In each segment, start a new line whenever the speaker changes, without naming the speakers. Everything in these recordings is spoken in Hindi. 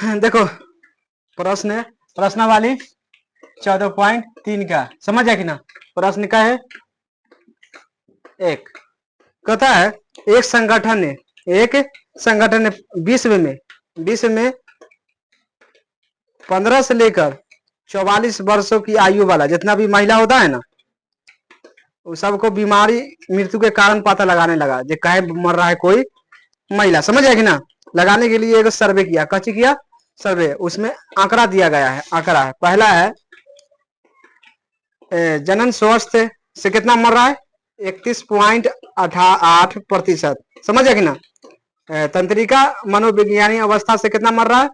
देखो प्रश्न है, प्रश्नावली 14.3 का, समझ है कि ना। प्रश्न का है एक, कहता है एक संगठन ने विश्व में 15 से लेकर 44 वर्षों की आयु वाला जितना भी महिला होता है ना, वो सबको बीमारी मृत्यु के कारण पता लगाने लगा, जो कहे मर रहा है कोई महिला, समझ है कि ना। लगाने के लिए एक सर्वे किया, कच्ची किया सर्वे, उसमें आंकड़ा दिया गया है। आंकड़ा है, पहला है जनन स्वास्थ्य से कितना मर रहा है, 31.8%, समझ है कि ना। तंत्रिका मनोविज्ञानी अवस्था से कितना मर रहा है,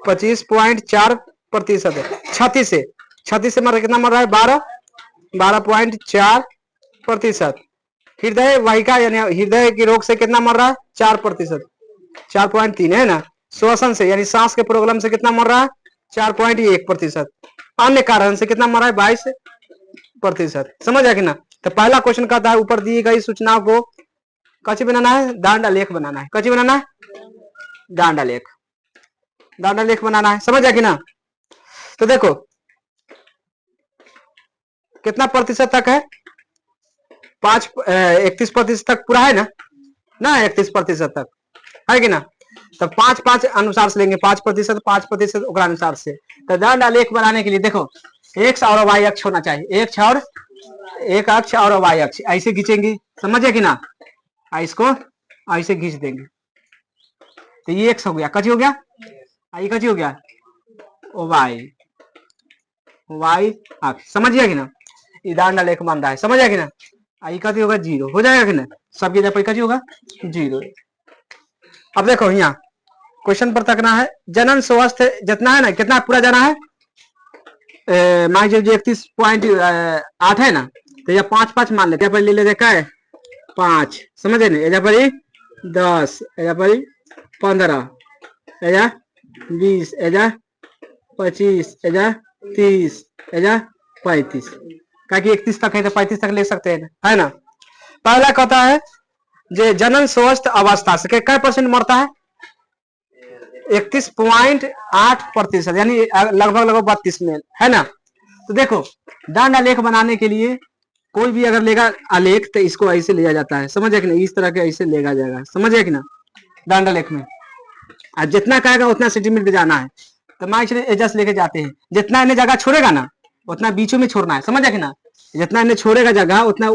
25.4% है। छाती से कितना मर रहा है, 12.4%। हृदय वाहिका यानी हृदय के रोग से कितना मर रहा है, 4%, 4.3 है ना। श्वसन से यानी सांस के प्रॉब्लम से कितना मर रहा है, 4.1%। अन्य कारण से कितना मर रहा है, 22%, समझ है कि ना। तो पहला क्वेश्चन कहता है ऊपर दी गई सूचना को कच्ची बनाना है, दांड आलेख बनाना है। कच्ची बनाना है, दांड आलेख बनाना है, समझ है कि ना। तो देखो कितना प्रतिशत तक है, 31% तक पूरा है ना, 31% तक है कि ना। तो 5-5 अनुसार से लेंगे, 5%, 5% अनुसार से। तो दंड आलेख बनाने के लिए देखो एक्स और वाई अक्ष होना चाहिए, एक अक्ष और वाई अक्ष ऐसे खींचेंगे, समझ है कि ना। इसको ऐसे खींच देंगे तो ये एक्स हो गया, कची हो गया, आई कची हो गया, वाई अक्ष, समझ गया कि ना। ये दंड आलेख बन रहा है, समझ है कि ना। आई कती होगा, 0 हो जाएगा कि ना, सबकी जगह पर कची होगा, 0। अब देखो यहाँ क्वेश्चन पर तकना है, जनन स्वास्थ्य जितना है ना, कितना पूरा जाना है, मान लीजिए 31.8 है ना, तो यह 5-5 मान लेते हैं, ले लेते क्या है 5, समझे ना। एजा पर 10, एजा पर 15, एजा 20, एजा 25, एजा 30, एजा 35, क्या 31 तक है तो 35 तक ले सकते हैं, है ना। पहला कहता है जे जनन स्वस्थ अवस्था से क्या % मरता है, 31.8%, यानी लगभग 32 में, है ना। तो देखो दंड आलेख बनाने के लिए कोई भी अगर लेगा आलेख तो इसको ऐसे लिया जाता है, समझ है कि ना, इस तरह के ऐसे लेगा जाएगा, समझ है कि ना। दंड आलेख में जितना कहेगा उतना सेंटीमीटर जाना है, तो मान चलिए एडजस्ट लेके जाते हैं, जितना इन्हें जगह छोड़ेगा ना उतना बीचों में छोड़ना है, समझ है कि ना। जितना इन्हें छोड़ेगा जगह उतना,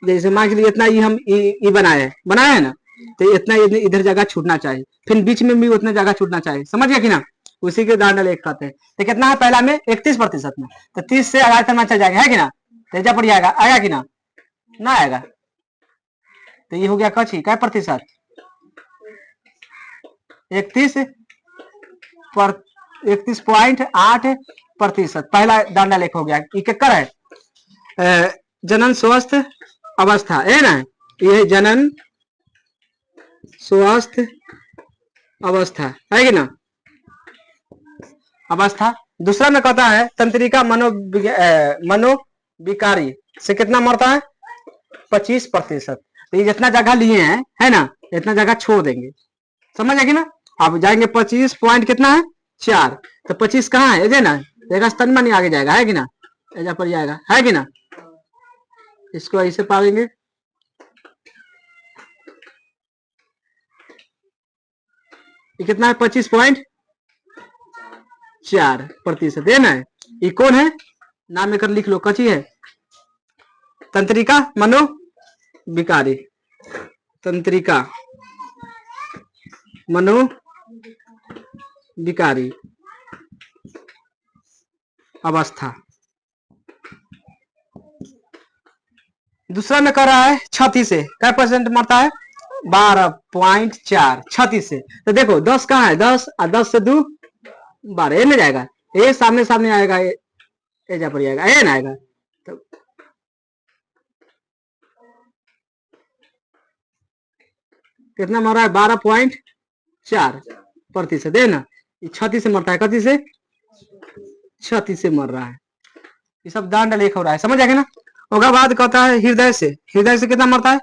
जैसे मान चलिए इतना ये हम बनाया है ना, तो इतना इधर जगह छूटना चाहिए, फिर बीच में भी उतना जगह छूटना चाहिए, समझ गया कि ना। उसी के दंड आलेख कहते हैं। तो कितना है पहला में 31% में, तो 30 से आगे करना चल जाएगा, है कि ना। तेजा पड़ जाएगा, आएगा कि ना, ना आएगा। तो ये हो गया कची क्या प्रतिशत, 31.8%, पहला दंड आलेख हो गया। ये क्या है, जनन स्वस्थ अवस्था है ना, ये जनन स्वस्थ अवस्था है कि ना, अवस्था। दूसरा में कहता है तंत्रिका मनोविकारी से कितना मरता है, 25%। तो ये जितना जगह लिए हैं, है ना, इतना जगह छोड़ देंगे, समझ है कि ना। अब जाएंगे 25 पॉइंट कितना है, 4, तो 25 कहाँ है, ये ना, देखा स्तन में नहीं आगे जाएगा, है कि ना, एजा पर जाएगा, है कि ना। इसको ऐसे पालेंगे, ये कितना है, 25.4% है ना। ये कौन है, नाम लेकर लिख लो, कची है, तंत्रिका मनोविकारी, तंत्रिका मनोविकारी अवस्था। दूसरा में कर रहा है छाती से क्या % मरता है, 12.4 छाती से। तो देखो 10 कहाँ है, 10 और 10 से 2 12 में जाएगा, ये सामने आएगा, ये जा पर जाएगा, ये ना आएगा। तो कितना मर रहा है, 12.4% है ना। ये छाती से मरता है, कति से, छाती से मर रहा है। ये सब दंड आलेख हो रहा है, समझ आएगा ना। उसके बाद कहता है हृदय से कितना मरता है,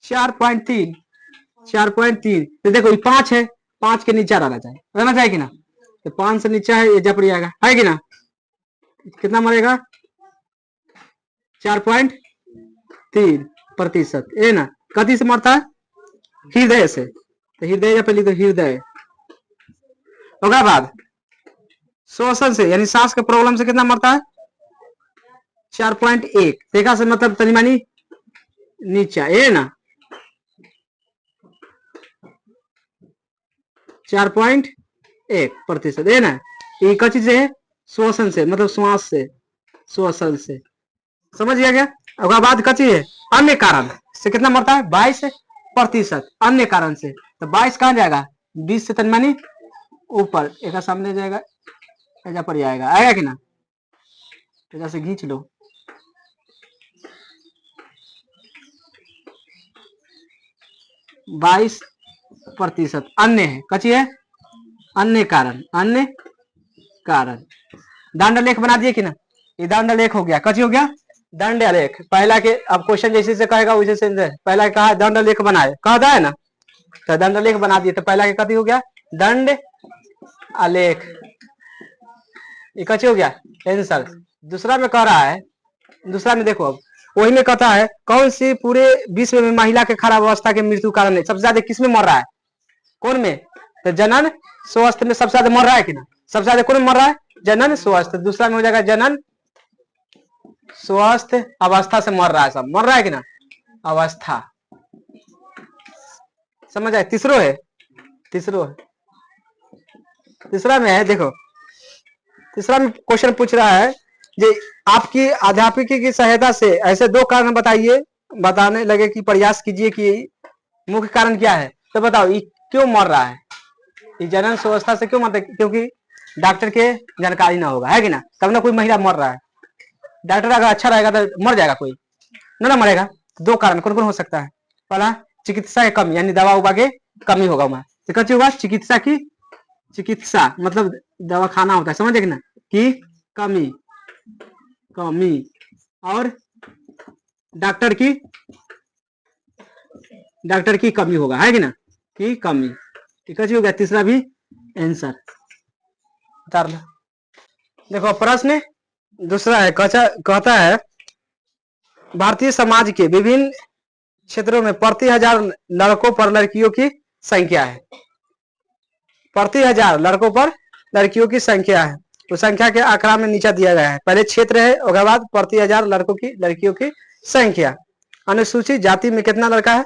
4.3। तो देखो ये 5 है, 5 के नीचे रहना चाहिए, रहना चाहिए कि ना। तो 5 से नीचे है, ये जप जाएगा, है कि ना। कितना मरेगा, 4.3%, ये ना। कथी से मरता है, हृदय से। तो हृदय या पहले तो हृदय होगा, बाद श्वसन से यानी सांस के प्रॉब्लम से कितना मरता है, 4.1। देखा से मतलब तनी मानी नीचा, ये ना 4.1%, ये ना। ये कची से है, श्वसन से, मतलब श्वास से, श्वसन से। समझ गया क्या। उसके बाद कची है, अन्य कारण से कितना मरता है, 22%, अन्य कारण से। तो 22 कहाँ जाएगा, 20 से तनी मानी ऊपर, एक सामने जाएगा, ऐसा पर जाएगा, आएगा कि ना। तो जैसे खींच लो, बाईस प्रतिशत अन्य है, कची है, अन्य कारण, अन्य कारण। दंड लेख बना दिए कि ना, ये दंड लेख हो गया, कची हो गया, दंड लेख। पहला के अब क्वेश्चन जैसे से कहेगा वैसे से पहला कहा दंड लेख बनाए, कहता है ना। तो दंड लेख बना दिए, तो पहला के कथी हो गया, दंड आलेख, ये कची हो गया आंसर। दूसरा में कह रहा है, दूसरा में देखो अब वही में कहता है कौन सी पूरे विश्व में महिला के खराब अवस्था के मृत्यु कारण है, सबसे ज्यादा किसमें मर रहा है, कौन में। तो जनन स्वास्थ्य में सबसे ज्यादा मर रहा है कि ना, सबसे ज्यादा कौन मर रहा है, जनन स्वास्थ्य। दूसरा में हो जाएगा जनन स्वास्थ्य अवस्था से मर रहा है, सब मर रहा है कि ना, अवस्था। समझ आए। तीसरो है, तीसरो है, तीसरा में है देखो, तीसरा में क्वेश्चन पूछ रहा है जे आपकी अध्यापिका की सहायता से ऐसे 2 कारण बताइए, बताने लगे कि प्रयास कीजिए कि मुख्य कारण क्या है। तो बताओ ये क्यों मर रहा है, ये जनन स्वावस्था से क्यों मरता है, क्योंकि डॉक्टर के जानकारी ना होगा, है कि ना, तब ना कोई महिला मर रहा है। डॉक्टर अगर अच्छा रहेगा तो मर जाएगा कोई ना, मरेगा। 2 कारण कौन कौन हो सकता है, पहला चिकित्सा की कमी, यानी दवा उबा के कमी होगा वहां, तो कच्ची होगा चिकित्सा की, चिकित्सा मतलब दवा खाना होता है, समझे कि ना, कि कमी, कमी। और डॉक्टर की, डॉक्टर की कमी होगा, है कि ना, की कमी। ठीक है, हो गया तीसरा भी आंसर उतार लो। देखो प्रश्न दूसरा है, कहता है भारतीय समाज के विभिन्न क्षेत्रों में प्रति 1000 लड़कों पर लड़कियों की संख्या है, प्रति 1000 लड़कों पर लड़कियों की संख्या है। तो संख्या के आंकड़ा में नीचे दिया गया है, पहले क्षेत्र है, उसके बाद प्रति 1000 लड़कों की लड़कियों की संख्या। अनुसूचित जाति में कितना लड़का है,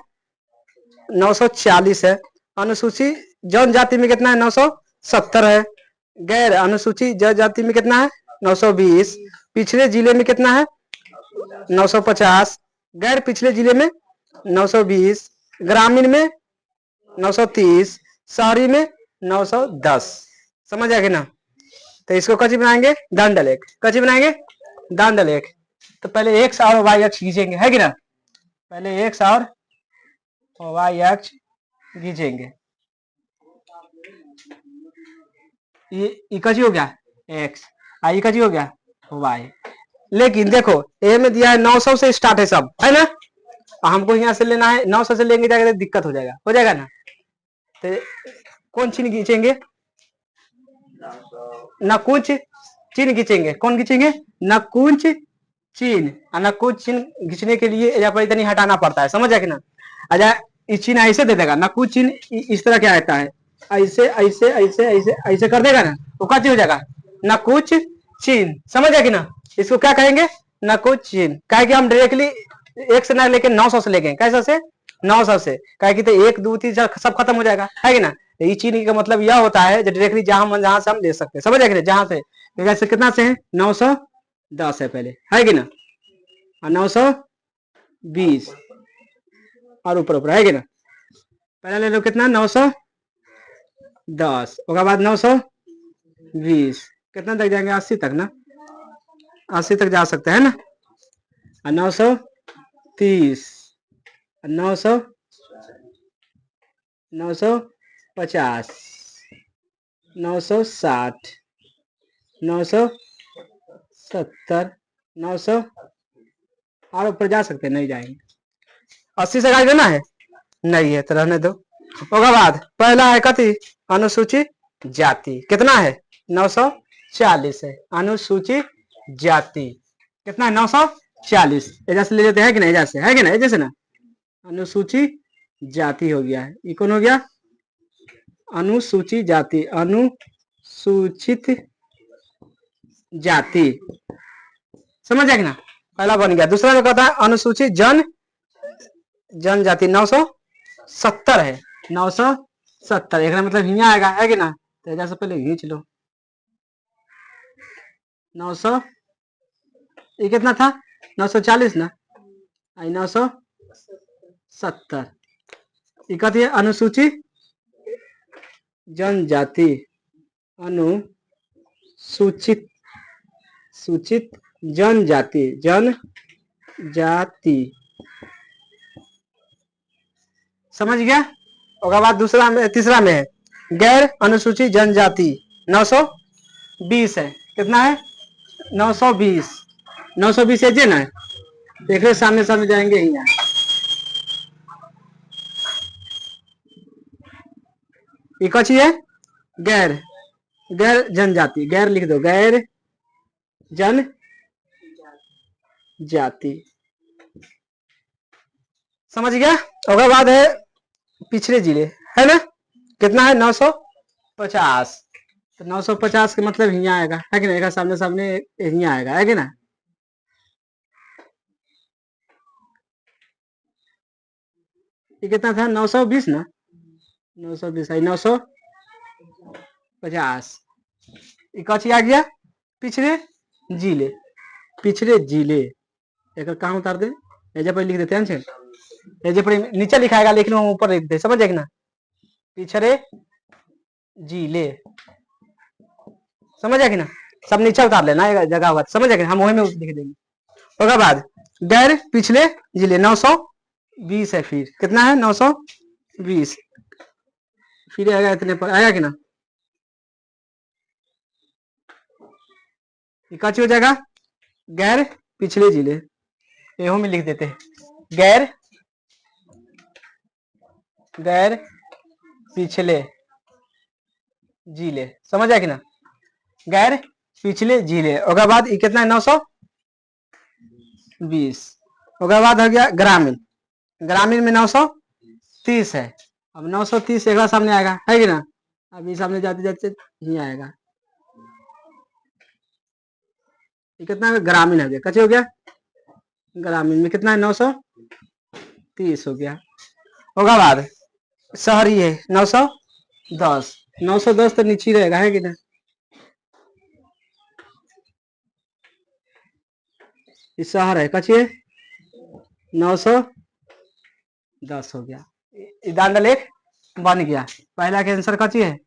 940 है। अनुसूचित जनजाति में कितना है, 970 है। गैर अनुसूचित जनजाति में कितना है, 920। पिछड़े जिले में कितना है, 950। गैर पिछले जिले में 920। ग्रामीण में 930। शहरी में 910। समझ आएगा ना। तो इसको कची बनाएंगे, दंड लेख, कची बनाएंगे, दंड लेख। तो पहले एक्स और वाई अक्ष खींचेंगे, है कि ना, पहले एक्स और वाई अक्ष खींचेंगे। ये कची हो गया एक्स, आई कची हो गया वाई। लेकिन देखो ए में दिया है 900 से स्टार्ट है सब, है ना, हमको यहाँ से लेना है, 900 से लेंगे जाएगा तो दिक्कत हो जाएगा ना। तो कौन चिन्ह खींचेंगे, नकुंच चिन्ह खींचेंगे, कौन खींचेंगे, नकुंच चिन्ह। नकुंच चिन्ह खींचने के लिए यहाँ पर इतनी हटाना पड़ता है, समझ कि ना। अच्छा इस चिन्ह ऐसे दे देगा, नकुंच चिन्ह इस तरह क्या आता है, ऐसे ऐसे ऐसे ऐसे ऐसे कर देगा ना, वो क्या हो जाएगा, नकुंच चिन्ह। समझ कि ना। इसको क्या कहेंगे, नकुंच चिन्ह। कहे कि हम डायरेक्टली 1 से ना लेके 900 से लेंगे, कैसे से 900 से, कहे कि तो 1 2 3 सब खत्म हो जाएगा, है कि ना। ये चिन्ह का मतलब यह होता है डायरेक्टली जहां से हम ले सकते हैं, समझ कि ना, जहां से। जैसे कितना से है, 910 है पहले, है कि ना, 920 और ऊपर ऊपर, है कि ना। पहले ले लो कितना, 910, उसके बाद 920, कितना तक जाएंगे, 80 तक ना, 80 तक जा सकते हैं ना। 930, 900, 950, 960, 970, 900 और ऊपर जा सकते हैं, नहीं जाएंगे। 80 से गाड़ी देना है, नहीं है तो रहने दो। उसके बाद पहला है कथी, अनुसूचित जाति कितना है 940 है। अनुसूचित जाति कितना है 940। एजा से ले लेते हैं कि नहीं, एजा से है कि नहीं, जैसे ना अनुसूचित जाति हो गया है। ये कौन हो गया अनुसूचित जाति, अनुसूचित जाति समझ आए कि ना, पहला बन गया। दूसरा जो कहता है अनुसूचित जनजाति 970 है, 970 एक मतलब हिया आएगा है कि ना, तो एजा से पहले खींच लो 900 ये कितना था 940 ना, 970 ये कहती है अनुसूचित जनजाति, अनुसूचित सूचित जनजाति, जनजाति समझ गया। और बाद दूसरा में तीसरा में है गैर अनुसूचित जनजाति 920 है, कितना है 920, 920 है जे ना, देख रहे सामने सामने जाएंगे ही यहाँ। ये कौन है गैर, गैर जनजाति, गैर लिख दो गैर जनजाति समझ गया। और बाद है पिछड़े जिले है ना, कितना है 950, तो 950 के मतलब हिया आएगा है कि नहीं, सामने सामने हिया आएगा है कि ना। ये कितना था 920 ना, 920 है 950। ये कौन आ गया पिछड़े जिले, पिछड़े जिले एक कहाँ उतार दे, एजे पर लिख देते हैं, एजे पर नीचे लिखाएगा लेकिन वो ऊपर लिख दे, समझ जाएगी ना, पिछड़े जिले समझ जाएगी ना, सब नीचे उतार लेना जगह होगा समझ जाएगी, हम वही में लिख देंगे। उसके बाद गैर पिछले जिले 920 है, फिर कितना है 920, फिर आएगा इतने पर आएगा कि ना, हो जाएगा गैर पिछले जिले, एहो में लिख देते हैं गैर पिछले जिले समझ आए कि ना, गैर पिछले जिले। उसके बाद ये कितना है 920। उसके बाद हो गया ग्रामीण, ग्रामीण में 930 है, अब 930 एक बार सामने आएगा है कि ना, अभी सामने जाते जाते ही आएगा। ये कितना है ग्रामीण हो गया, कैसे हो गया ग्रामीण में कितना है 930 हो गया। होगा बाद शहरी है 910, 910 तो नीचे रहेगा है कि ना, ये शहर है कच्ची है 910 हो गया। दंड लेख बन गया, पहला के आंसर कच्ची है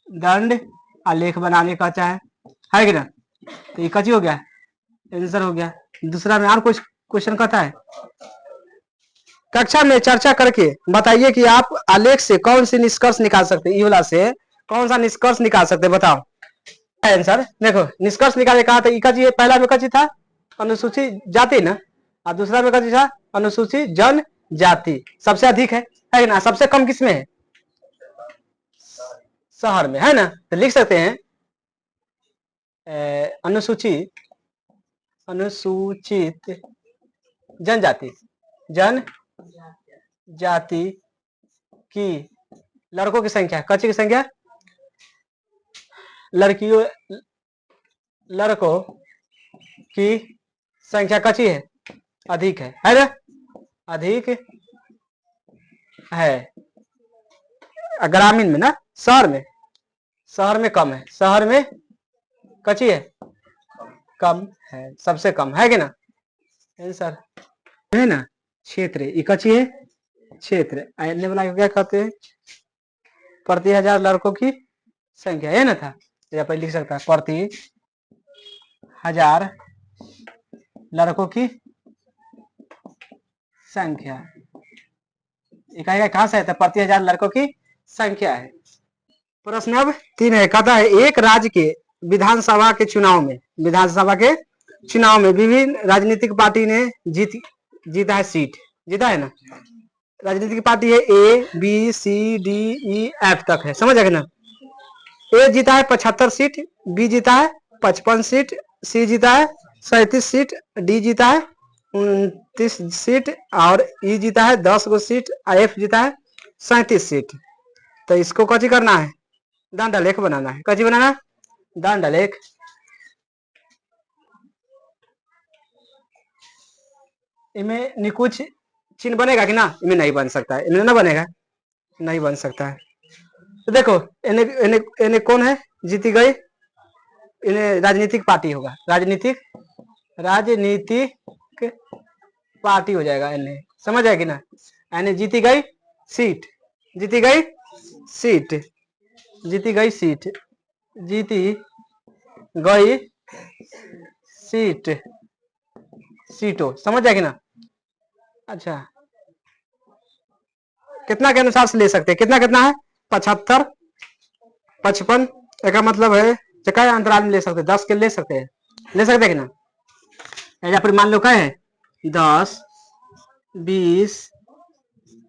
दंड आलेख बनाने का चाहे है कि ना, तो ये कच्ची हो गया आंसर हो गया। दूसरा में और कुछ क्वेश्चन कहता है कक्षा में चर्चा करके बताइए कि आप आलेख से कौन सी निष्कर्ष निकाल सकते हैं, वाला से कौन सा निष्कर्ष निकाल सकते हैं बताओ। आंसर देखो निष्कर्ष निकाले कहा था, पहला में कच्ची था अनुसूचित जाति ना, और दूसरा में कच्ची था अनुसूचित जनजाति, सबसे अधिक है ना, सबसे कम किसमें है शहर में है ना, तो लिख सकते हैं अनुसूचित जनजाति, जनजाति की लड़कों की संख्या, कच्ची की संख्या लड़कों की संख्या कच्ची है अधिक है ना, अधिक है। ग्रामीण में ना, शहर में कम है, शहर में कच्ची है कम है, सबसे कम है कि ना आंसर है ना। क्षेत्र ये कच्ची है क्षेत्र, आने वाला क्या कहते हैं प्रति 1000 लड़कों की संख्या है ना था, या पर लिख सकता है प्रति 1000 लड़कों की संख्या, इकाई कहां से है प्रति 1000 लड़कों की संख्या है। प्रश्न अब 3 है, कहता है एक राज्य के विधानसभा के चुनाव में, विभिन्न राजनीतिक पार्टी ने जीता है सीट, जीता है ना, राजनीतिक पार्टी है A B C D E F तक है, समझ आएगा ना। ए जीता है 75 सीट, बी जीता है 55 सीट, सी जीता है 37 सीट, डी जीता है 29 सीट और ई जीता है 10 गो सीट, एफ जीता है 37 सीट। तो इसको कची करना है, दंडालेख बनाना है। कची बनाना है, दंडालेख। इनमें निकुच चिन्ह बनेगा कि ना, इनमें नहीं बन सकता है, इनमें ना बनेगा, नहीं बन सकता है। तो देखो इन्हें इन्हें इन्हें कौन है जीती गई, इन्हें राजनीतिक पार्टी होगा, राजनीतिक पार्टी हो जाएगा इन्हें, समझ आएगी ना। इन्हें जीती गई सीट, जीती गई सीट, जीती गई सीट, जीती गई सीट, सीटों, समझ जाएगी ना। अच्छा कितना के अनुसार से ले सकते हैं, कितना कितना है 75 55, इसका मतलब है क्या अंतराल में ले सकते हैं, 10 के ले सकते हैं, ले सकते हैं कि ना। या फिर मान लो क्या है 10 20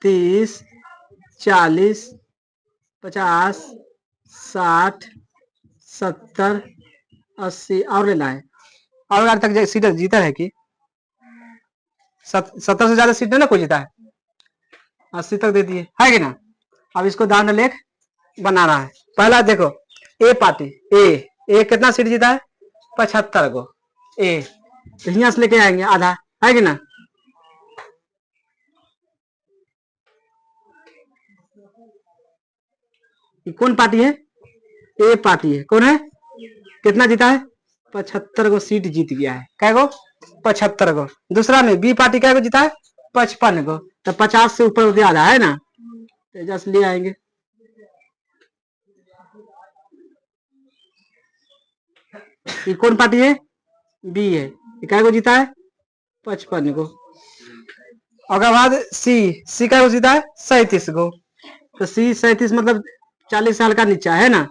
30 40 50 60 70 80 और लेना है, और आगे तक सीट जीता है कि 70 से ज्यादा सीट है ना कोई जीता है, 80 तक दे दिए है कि ना। अब इसको दांड लेख बनाना है। पहला देखो ए पार्टी, ए कितना सीट जीता है 75 को, ए तो यहाँ से लेके आएंगे आधा, है कि ना। कौन पार्टी है, ए पार्टी है, कौन है, कितना जीता है 75 को सीट जीत गया है, क्या को 75 को। दूसरा में बी पार्टी क्या को जीता है 55 को, तो 50 से ऊपर ज्यादा है ना, तो जस्ट ले आएंगे। ये कौन पार्टी है, बी है, क्या को जीता है 55 को। और बाद सी क्या को जीता है 37 को, तो सी 37 मतलब 40 साल का नीचा है ना।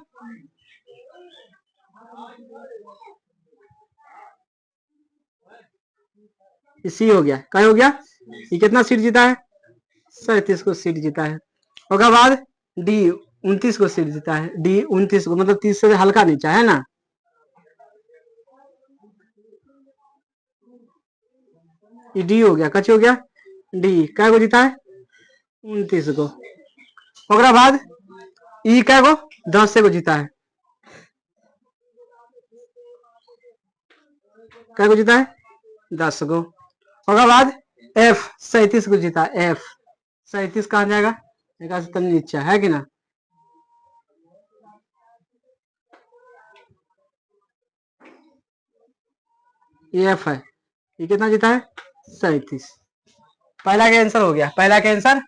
सी हो गया, क्या हो गया, ये कितना सीट जीता है 37 को सीट जीता है। उसके बाद डी 29 को सीट जीता है, डी 29 को मतलब 30 से हल्का नीचा है ना। ये डी हो गया, कच हो गया डी, क्या को जीता है 29 को। उसके बाद ई क्या को 10 से को जीता है, क्या को जीता है 10 को। उसके बाद एफ 37 को जीता है, एफ 37 कहा जाएगा एक नीचा है कि ना। ये एफ है, ये कितना जीता है 37। पहला का आंसर हो गया, पहला का आंसर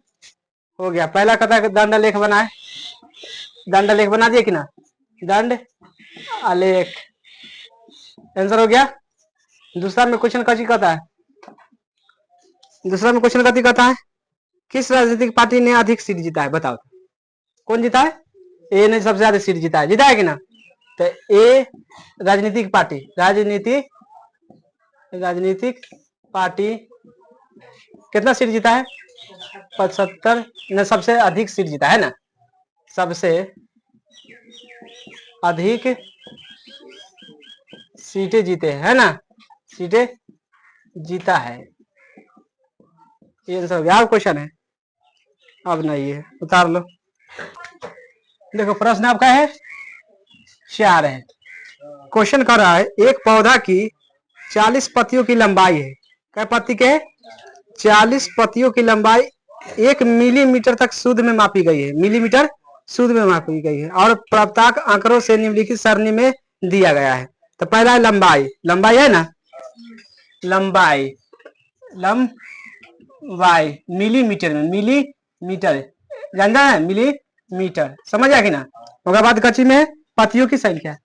हो गया। पहला कथा दंड लेख बनाए, दंड लेख बना दिए कि ना, दंड आलेख आंसर हो गया। दूसरा में क्वेश्चन कथी कहता है, दूसरा में क्वेश्चन कथी कहता है, किस राजनीतिक पार्टी ने अधिक सीट जीता है, बताओ कौन जीता है, ए ने सबसे ज्यादा सीट जीता है, जीता है कि ना। तो ए राजनीतिक पार्टी, राजनीतिक पार्टी कितना सीट जीता है 75 ने सबसे अधिक सीट जीता है ना, सबसे अधिक सीटें जीते है ना, सीटें जीता है। ये आंसर हो गया। क्वेश्चन है अब नहीं है, उतार लो। देखो प्रश्न आपका है 4 है। क्वेश्चन कर रहा है एक पौधा की 40 पत्तियों की लंबाई है, क्या पत्ती के 40 पत्तियों की लंबाई 1 मिलीमीटर तक शुद्ध में मापी गई है, मिलीमीटर शुद्ध में मापी गई है और प्राप्तांक आंकड़ों से निम्नलिखित सरणी में दिया गया है। तो पहला है लंबाई, लंबाई है ना, लंबाई लंबाई मिलीमीटर में, मिलीमीटर जानना है, मिलीमीटर समझ आया कि ना। उसके बाद कच्ची में पत्तियों की संख्या,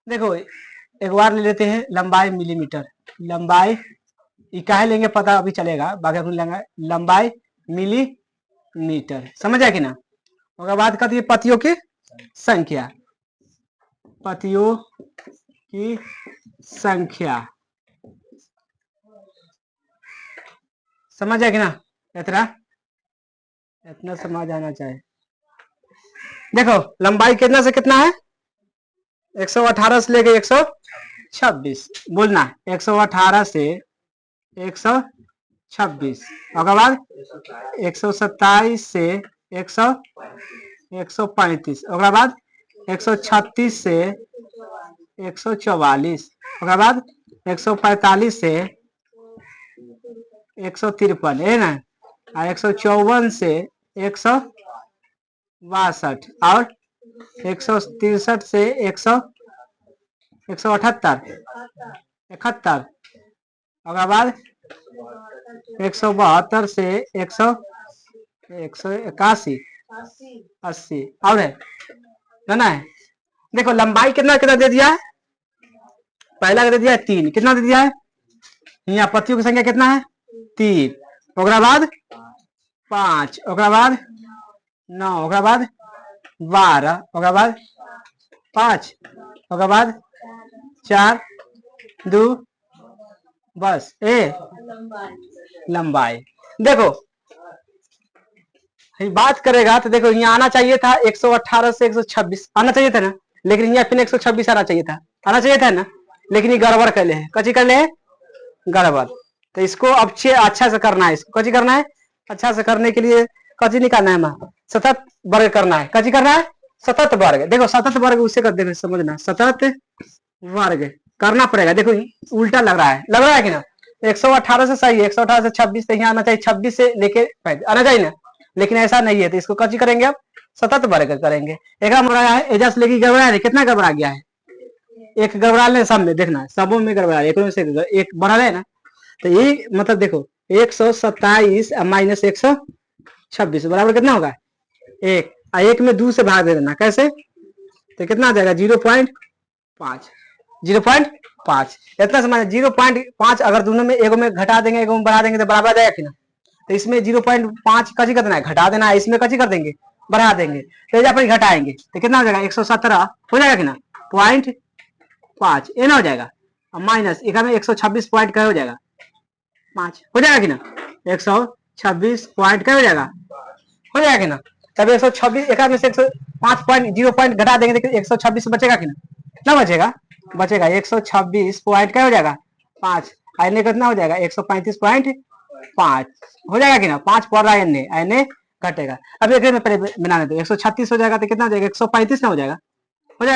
देखो एक बार ले लेते हैं लंबाई मिलीमीटर, लंबाई इकाई लेंगे पता अभी चलेगा, बाकी अपन लेंगे लंबाई मिलीमीटर, समझ आया कि ना। उसके बाद कहती है पत्तियों की संख्या, पत्तियों की संख्या समझ आया कि ना। इतना इतना समझ आना चाहिए। देखो लंबाई कितना से कितना है, 118 से लेके 126 बोलना, 118 से 126, और बाद 127 से 135, और बाद 136 से 144, और बाद 145 से 153 है ना, और 154 से 162, और 163 से 178, 71, और बाद 172 से 181, 80, और है ना है। देखो लंबाई कितना कितना दे दिया है, पहला दे दिया है 3, कितना दे दिया है, यहाँ पत्तियों की संख्या कितना है 3, ओकरा बाद 5, ओकरा बाद 9, ओकरा बाद 12, ओकरा बाद 5, ओकरा बाद 4, 2, बस ए लंबाई। देखो बात करेगा तो देखो यहाँ आना चाहिए था 118 से 126 आना चाहिए था ना, लेकिन यहाँ फिर 126 आना चाहिए था ना, लेकिन ये गड़बड़ कर ले है, कची कर ले है गड़बड़। तो इसको अब अच्छा से करना है, इसको कची करना है, अच्छा से करने के लिए कची निकालना है, हमारा सतत वर्ग करना है, कची करना है सतत वर्ग। देखो सतत वर्ग उससे कर देना, समझना सतत वर्ग करना पड़ेगा। देखो उल्टा लग रहा है कि ना, 118 से सही है, 118 से 26 तो यहाँ आना चाहिए, 26 से लेके आना चाहिए ना, लेकिन ऐसा नहीं है, तो इसको कची करेंगे अब सतत वर्ग करेंगे। एक है एजा से लेके गड़बड़ा है, कितना गड़बड़ा गया है, एक गड़बड़ा ले सब में, देखना सबों में गड़बड़ा है, एक बढ़ा है ना, तो ये मतलब देखो 127 माइनस 126 बराबर कितना होगा 1, एक में 2 से भाग दे देना, कैसे तो कितना आ जाएगा 0.5, 0.5 इतना समझ, 0.5 अगर दोनों में एगो में घटा देंगे एगो में बढ़ा देंगे तो बराबर आ जाएगा कि ना, तो इसमें 0.5 कची करना है घटा देना है, इसमें कची कर देंगे बढ़ा देंगे, तो जब अपन घटाएंगे तो कितना हो जाएगा 117 हो जाएगा कि ना, 0.5 ये ना हो जाएगा, माइनस एक में 126 पॉइंट क्या हो जाएगा 5 हो जाएगा कि ना, 126 पॉइंट क्या हो जाएगा कि ना, तब 126 एक में से 105 पॉइंट 0 पॉइंट घटा देंगे तो 126 बचेगा कि ना बचेगा 126 पॉइंट क्या हो जाएगा 5, आने कितना हो जाएगा 135.5 हो जाएगा कि ना, 5 पड़ रहा है एने घटेगा। अब एक में पहले बनाने दो, 136 हो जाएगा तो कितना हो जाएगा 135 ना हो जाएगा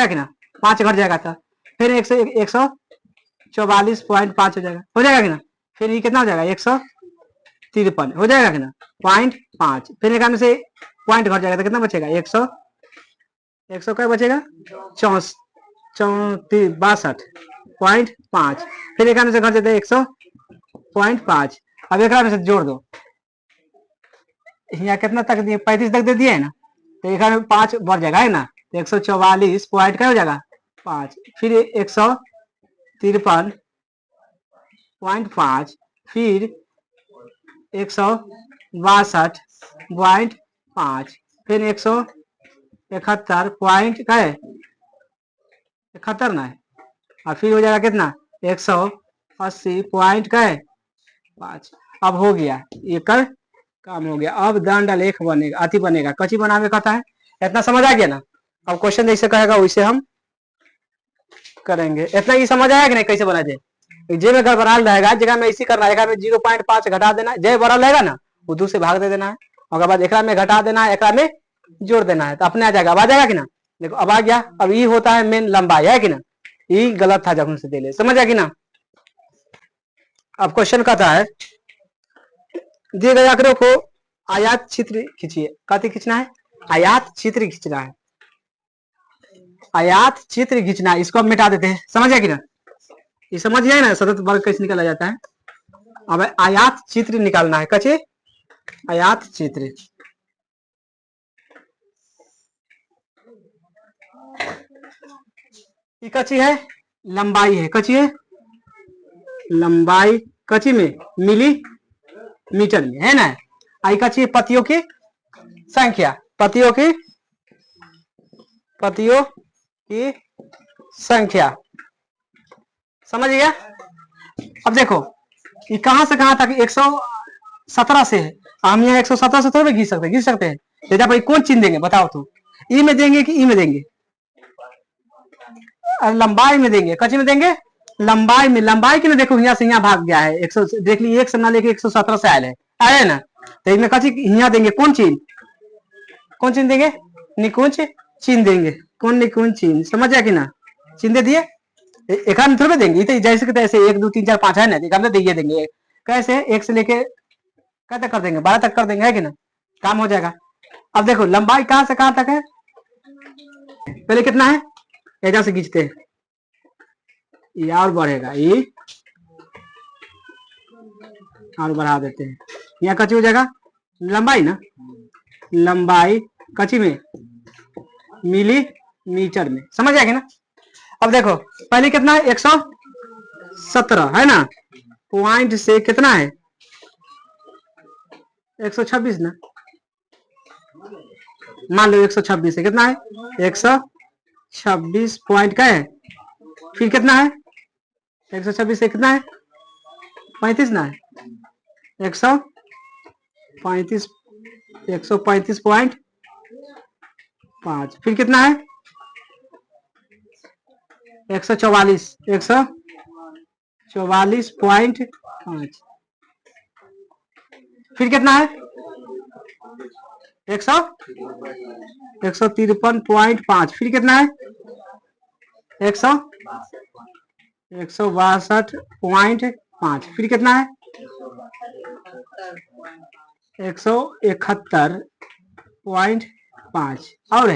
कि ना, 5 घट जाएगा था, फिर 144.5 हो जाएगा कि ना, फिर ये कितना हो जाएगा 153 हो जाएगा कि ना 0.5, फिर एक में से पॉइंट घट जाएगा तो कितना बचेगा 100 क्या बचेगा 62.5, फिर एक में से घट जाता है 100.5। अब एक में से जोड़ दो, यहाँ कितना तक दिए 35 तक दे दिए है ना, तो एक में 5 बढ़ जाएगा है ना, तो 144 पॉइंट क्या हो जाएगा 5, फिर 153.5, फिर 162.5, फिर 171 पॉइंट क्या है 71 ना है, और फिर हो जाएगा कितना 180 पॉइंट क्या है 5। अब हो गया ये कर काम हो गया। अब दंड आलेख बनेगा, अति बनेगा, कची बनावे कहता है, इतना समझ आ गया ना। अब क्वेश्चन जैसे कहेगा वैसे हम करेंगे। इतना ही समझ आया कि नहीं कैसे बना जाए, जे में गड़बड़ाल रहेगा जगह में इसी करना है, में 0.5 घटा देना है, जय बड़ा रहेगा ना वो 2 से भाग दे देना है, और बाद एक में घटा देना है, एक में जोड़ देना है, तो अपने आ जाएगा, अब आ जाएगा कि ना। देखो अब आ गया। अब ये होता है मेन लंबाई है कि ना, ये गलत था जब उनसे दे ले, समझ आ कि ना। अब क्वेश्चन कहता है दिए गए आंकड़ों को आयात चित्र खींचिए, कहते खींचना है आयात चित्र खींचना है, आयात चित्र खींचना है, इसको अब मिटा देते हैं, समझ गया कि ना, ये समझ गया ना सतत वर्ग कैसे निकाला जाता है। अब आयात चित्र निकालना है, कचे आयात चित्र, ये कची है लंबाई है, कची है लंबाई, कची में मिलीमीटर में है ना, आई कची है पतियों की संख्या, पतियों की संख्या, समझ गया। अब देखो ये कहां से कहां तक 17 से है, हम यहाँ 117 से थोड़े घिस सकते हैं। तेजा भाई कौन चिन्ह देंगे बताओ तो, ई में देंगे कि ई में देंगे? लंबाई में देंगे, कची में देंगे? लंबाई में। लंबाई की ना देखो यहाँ से यहाँ भाग गया है 100, देख ली 1 से ना लेके 117 से आए ना, तो इसमें कची यहाँ देंगे कौन चिन्ह? कौन चिन्ह देंगे? निकुंज चिन्ह देंगे। कौन? निकुंज चिन्ह। समझ जाए कि ना? चिन्ह दे दिए। एक हम थोड़े देंगे, तो जैसे कि तैसे 1 2 3 4 5 है ना, एक हम दिए देंगे। कैसे? 1 से लेके क्या तक कर देंगे? 12 तक कर देंगे, है कि ना? काम हो जाएगा। अब देखो लंबाई कहां से कहां तक है? पहले कितना है? एजा से खींचते हैं, ये और बढ़ेगा, ये और बढ़ा देते हैं। यहाँ कची हो जाएगा लंबाई ना, लंबाई कची में? मिलीमीटर में। समझ आएगी ना? अब देखो पहले कितना है? 117 है ना, पॉइंट से कितना है? 126 ना, मान लो 126 है, कितना है? 126 पॉइंट का है, फिर कितना है? 126 से कितना है? 35 ना है, 135 135.5, फिर कितना है? 144.5, फिर कितना है? 153.5, फिर कितना है? 162.5, फिर कितना है? 171.5, और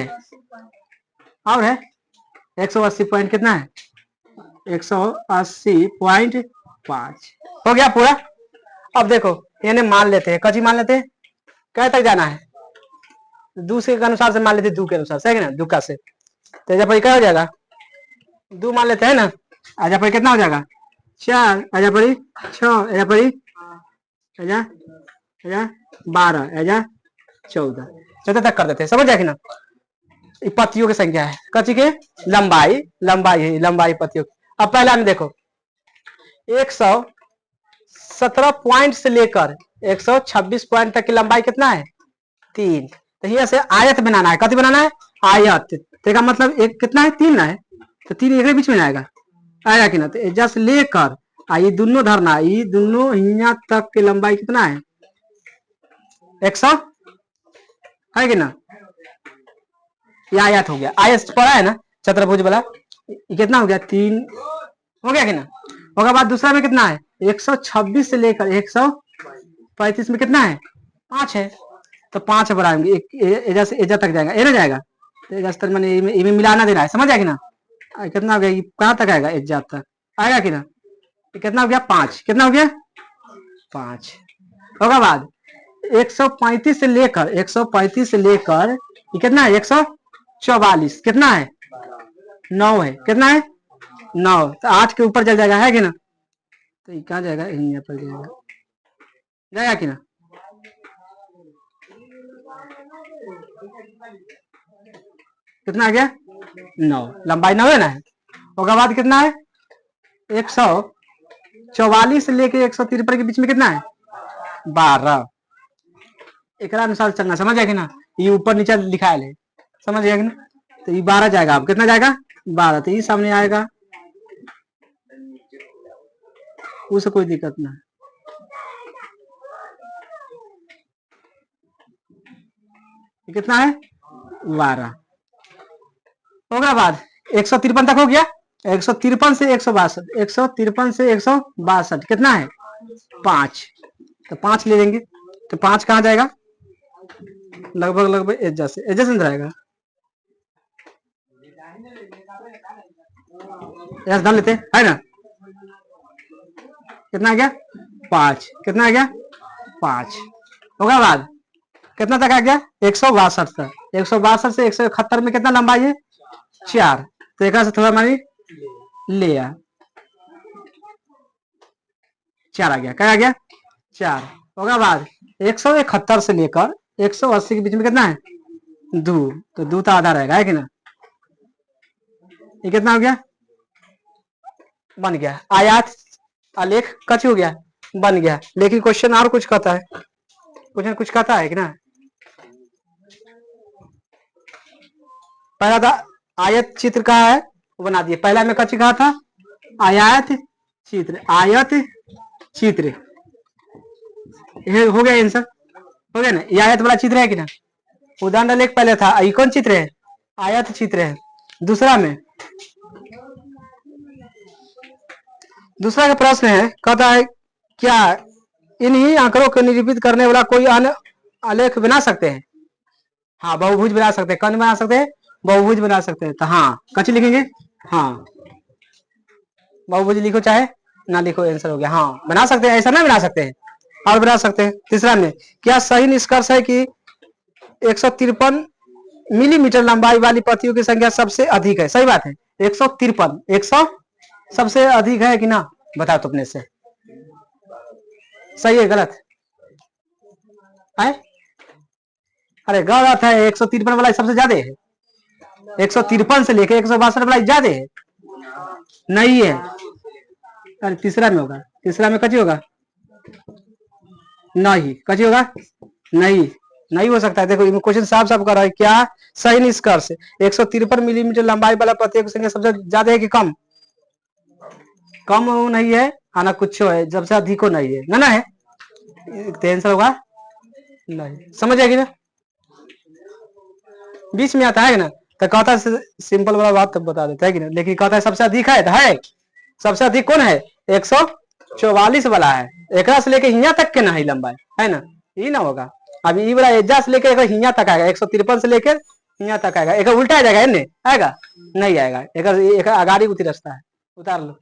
है 180 पॉइंट, कितना है? 180.5 हो गया पूरा। अब देखो यानी मान लेते हैं, कची मान लेते हैं? क्या तक जाना है? दूसरे के अनुसार से मान लेते, दू के अनुसार से, है ना? दुका से तो एजा पर क्या हो जाएगा? 2 मान लेते हैं ना, आजा पर कितना हो जाएगा? 4, आजा पर 6, आजा पर आजा 12, आजा 14, 14 तक कर देते हैं। समझ जाए कि ना? पत्तियों की संख्या है, कची के? लंबाई है, लंबाई पत्तियों। अब पहला में देखो 117 पॉइंट से लेकर 126 पॉइंट तक की लंबाई कितना है? 3। तो यहाँ से आयत बनाना है, कति बनाना है? आयत। तो मतलब एक कितना है? 3 ना है, तो 3 एक बीच में आएगा कि ना? तो एजा से लेकर ये दोनों धरना, ये दोनों यहाँ तक की लंबाई कितना है? 100 है कि ना? ये आयत हो गया, आयत पड़ा है ना चतुर्भुज वाला, ये कितना हो गया? 3 हो गया कि ना? होगा बाद दूसरा में कितना है? 126 से लेकर 135 में कितना है? 5 है, तो 5 बढ़ाएंगे, एजा से एजा तक जाएगा, ए ना जाएगा, तो एजा तक मैंने इनमें मिलाना देना है। समझ आएगी ना? कितना हो गया? ये कहाँ तक आएगा? एजा तक आएगा कि ना? कितना हो गया? 5। कितना हो गया? 5 होगा बाद 135 से लेकर ये कितना है? 144, कितना है? 9 है, कितना है? 9, तो 8 के ऊपर चल जाएगा, है कि ना? तो ये कहाँ जाएगा? यहाँ पर जाएगा कि ना? कितना आ गया? 9, लंबाई 9 है ना? होगा बाद कितना है? 144 से लेके 153 के बीच में कितना है? 12। एक अनुसार चलना। समझ आएगी ना? ये ऊपर नीचे लिखा है, समझ आएगी ना? तो ये 12 जाएगा। अब कितना जाएगा? 12, तो ये सामने आएगा, उसे कोई दिक्कत ना। कितना है? 12 होगा बाद 153 तक हो गया। 153 से 162, 153 से 162 कितना है? 5, तो 5 ले लेंगे, तो 5 कहाँ जाएगा? लगभग एडजस्ट रहेगा, ऐसा डाल लेते है ना? कितना आ गया? 5, कितना आ गया? 5 होगा बाद कितना तक आ गया? 162 तक। 162 से 171 में कितना लंबाई है? 4, तो एक से थोड़ा मानी ले आ, 4 आ गया। क्या आ गया? 4 होगा बाद 171 से लेकर 180 के बीच में कितना है? 2, तो 2 तो आधा रहेगा, है कि ना? ये कितना हो गया? बन गया आयत आलेख कच हो गया। बन गया। लेकिन क्वेश्चन और कुछ कहता है, क्वेश्चन कुछ कहता है कि ना। पहला था आयत चित्र का है, वो बना दिए। पहला में कच्ची कहा था आयत चित्र, आयत चित्र, ये हो गया आंसर, हो गया ना। ये आयत वाला चित्र है कि ना। उदाहरण लेख पहले था, ये कौन चित्र है, आयत चित्र है। दूसरा में, दूसरा का प्रश्न है, कहता है क्या इन्हीं आंकड़ों को निरूपित करने वाला कोई अन्य आलेख बना सकते हैं। हाँ, बहुभुज बना सकते हैं। कौन बना सकते हैं, बहुभुज बना सकते हैं। तो हाँ कच्ची लिखेंगे, हाँ बहुभुज लिखो चाहे ना लिखो, आंसर हो गया। हाँ बना सकते हैं, ऐसा ना बना सकते हैं, और बना सकते हैं। तीसरा में, क्या सही निष्कर्ष है कि 153 मिलीमीटर लंबाई वाली पत्तियों की संख्या सबसे अधिक है। सही बात है, 153, 100 सबसे अधिक है कि ना, बता तो अपने से, सही है गलत है। अरे गलत है, 153 वाला सबसे ज्यादा है। 153 से लेके 162 वाला ज्यादा है, नहीं है। अरे तीसरा में होगा, तीसरा में कच्ची होगा, नहीं कच्ची होगा, नहीं नहीं हो सकता है। देखो क्वेश्चन साफ साफ कर रहा है, क्या सही निष्कर्ष 153 मिलीमीटर लंबाई वाला प्रत्येक संख्या सबसे ज्यादा है कि कम, कम नहीं है, आना कुछ है, जब से अधिक नहीं है ना है, तो आंसर होगा नहीं। समझ आएगी ना, बीच में आता है ना, तो कहता है सिंपल वाला बात तो बता देता है कि ना, लेकिन कहता है सबसे अधिक है, तो है सबसे अधिक कौन है, 144 वाला है। एक से लेके हिया तक के ना है लंबाई, है ना, ये ना होगा। अभी ये वाला एजा से लेके हिया तक आएगा, 153 से लेकर हिया तक आएगा। एक उल्टा आ जाएगा, आएगा नहीं आएगा, एक आगाड़ी उतरी रास्ता है, उतार लो।